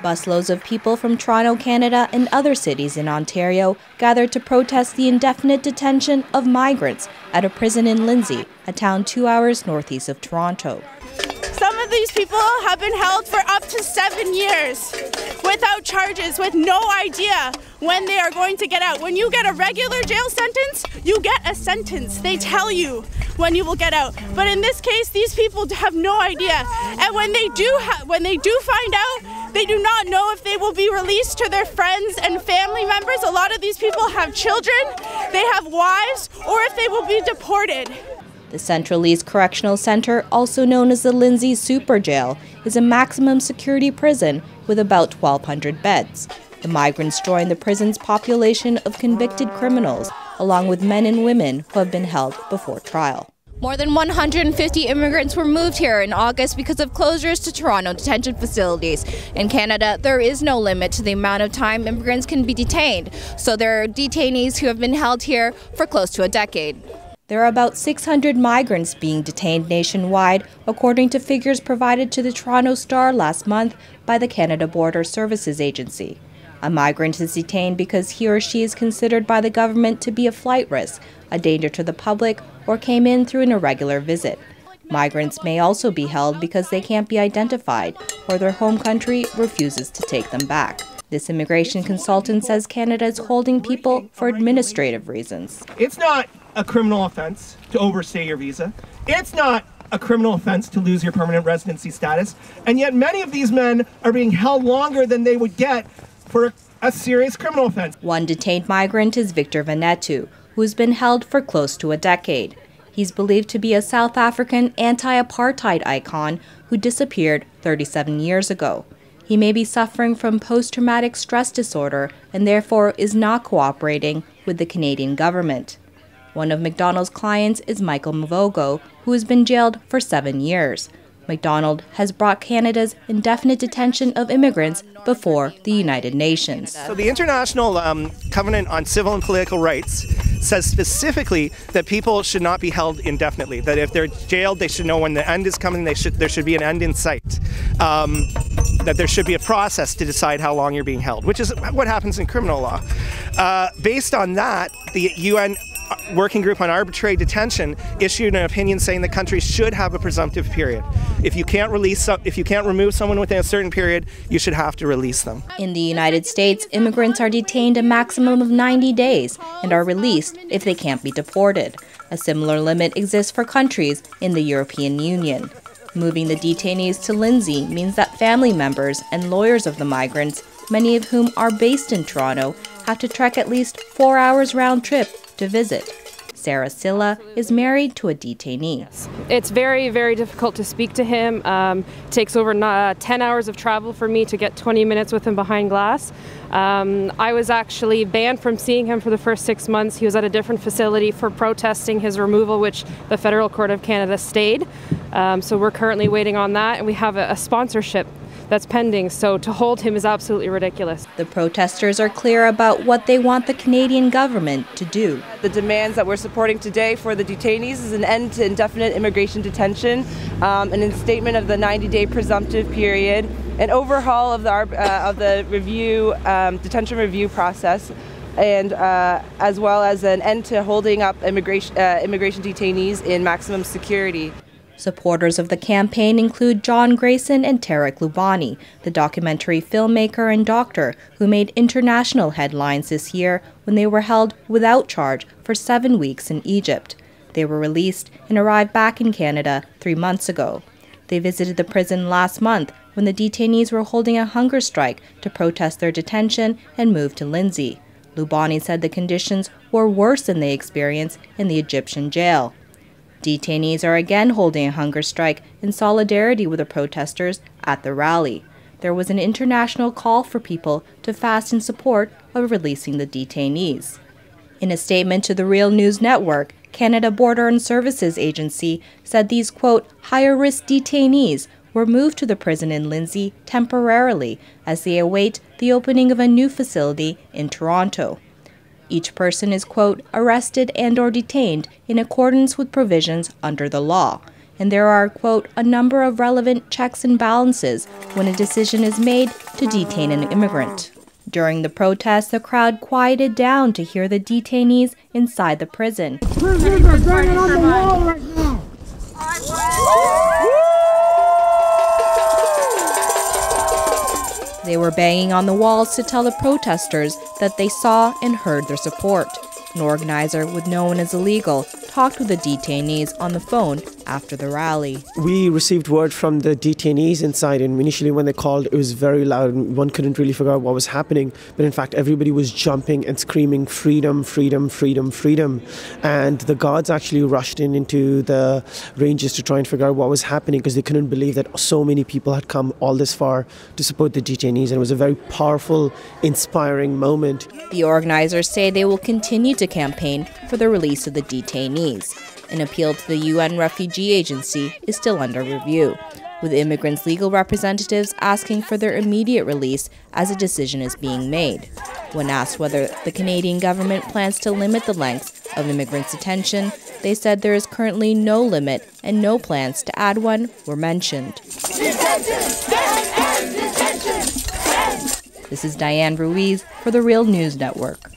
Busloads of people from Toronto, Canada, and other cities in Ontario gathered to protest the indefinite detention of migrants at a prison in Lindsay, a town 2 hours northeast of Toronto. Some of these people have been held for up to 7 years without charges, with no idea when they are going to get out. When you get a regular jail sentence, you get a sentence. They tell you when you will get out. But in this case, these people have no idea. And when they do find out, they do not know if they will be released to their friends and family members. A lot of these people have children, they have wives, or if they will be deported. The Central East Correctional Centre, also known as the Lindsay Super Jail, is a maximum security prison with about 1,200 beds. The migrants join the prison's population of convicted criminals, along with men and women who have been held before trial. More than 150 immigrants were moved here in August because of closures to Toronto detention facilities. In Canada, there is no limit to the amount of time immigrants can be detained, so there are detainees who have been held here for close to a decade. There are about 600 migrants being detained nationwide, according to figures provided to the Toronto Star last month by the Canada Border Services Agency. A migrant is detained because he or she is considered by the government to be a flight risk, a danger to the public, or came in through an irregular visit. Migrants may also be held because they can't be identified or their home country refuses to take them back. This immigration consultant says Canada is holding people for administrative reasons. It's not a criminal offense to overstay your visa. It's not a criminal offense to lose your permanent residency status. And yet many of these men are being held longer than they would get for a serious criminal offense. One detained migrant is Victor Vanetu, who's been held for close to a decade. He's believed to be a South African anti-apartheid icon who disappeared 37 years ago. He may be suffering from post-traumatic stress disorder and therefore is not cooperating with the Canadian government. One of McDonald's clients is Michael Mvogo, who has been jailed for 7 years. McDonald has brought Canada's indefinite detention of immigrants before the United Nations. So the International Covenant on Civil and Political Rights says specifically that people should not be held indefinitely, that if they're jailed, they should know when the end is coming, there should be an end in sight, that there should be a process to decide how long you're being held, which is what happens in criminal law. Based on that, the UN Working Group on Arbitrary Detention issued an opinion saying that countries should have a presumptive period. If you can't remove someone within a certain period, you should have to release them. In the United States, immigrants are detained a maximum of 90 days and are released if they can't be deported. A similar limit exists for countries in the European Union. Moving the detainees to Lindsay means that family members and lawyers of the migrants, many of whom are based in Toronto, have to trek at least 4 hours round trip to visit. Sarah Silla is married to a detainee. It's very, very difficult to speak to him. It takes over 10 hours of travel for me to get 20 minutes with him behind glass. I was actually banned from seeing him for the first 6 months. He was at a different facility for protesting his removal, which the Federal Court of Canada stayed. So we're currently waiting on that, and we have a sponsorship that's pending, so to hold him is absolutely ridiculous. The protesters are clear about what they want the Canadian government to do. The demands that we're supporting today for the detainees is an end to indefinite immigration detention, an instatement of the 90-day presumptive period, an overhaul of the review, detention review process, and as well as an end to holding up immigration detainees in maximum security. Supporters of the campaign include John Grayson and Tarek Lubani, the documentary filmmaker and doctor who made international headlines this year when they were held without charge for 7 weeks in Egypt. They were released and arrived back in Canada 3 months ago. They visited the prison last month when the detainees were holding a hunger strike to protest their detention and moved to Lindsay. Lubani said the conditions were worse than they experienced in the Egyptian jail. Detainees are again holding a hunger strike in solidarity with the protesters at the rally. There was an international call for people to fast in support of releasing the detainees. In a statement to the Real News Network, Canada Border and Services Agency said these, quote, higher-risk detainees were moved to the prison in Lindsay temporarily as they await the opening of a new facility in Toronto. Each person is, quote, arrested and or detained in accordance with provisions under the law. and there are, quote, a number of relevant checks and balances when a decision is made to detain an immigrant. During the protest, the crowd quieted down to hear the detainees inside the prison. Prisoners are banging on the wall right now. They were banging on the walls to tell the protesters that they saw and heard their support. An organizer, with known as illegal, talked with the detainees on the phone after the rally. We received word from the detainees inside, and initially when they called, it was very loud and one couldn't really figure out what was happening. But in fact, everybody was jumping and screaming, freedom, freedom, freedom, freedom. And the guards actually rushed into the ranges to try and figure out what was happening, because they couldn't believe that so many people had come all this far to support the detainees. And it was a very powerful, inspiring moment. The organizers say they will continue to campaign for the release of the detainees. An appeal to the UN Refugee Agency is still under review, with immigrants' legal representatives asking for their immediate release as a decision is being made. When asked whether the Canadian government plans to limit the length of immigrants' detention, they said there is currently no limit and no plans to add one were mentioned. This is Diane Ruiz for the Real News Network.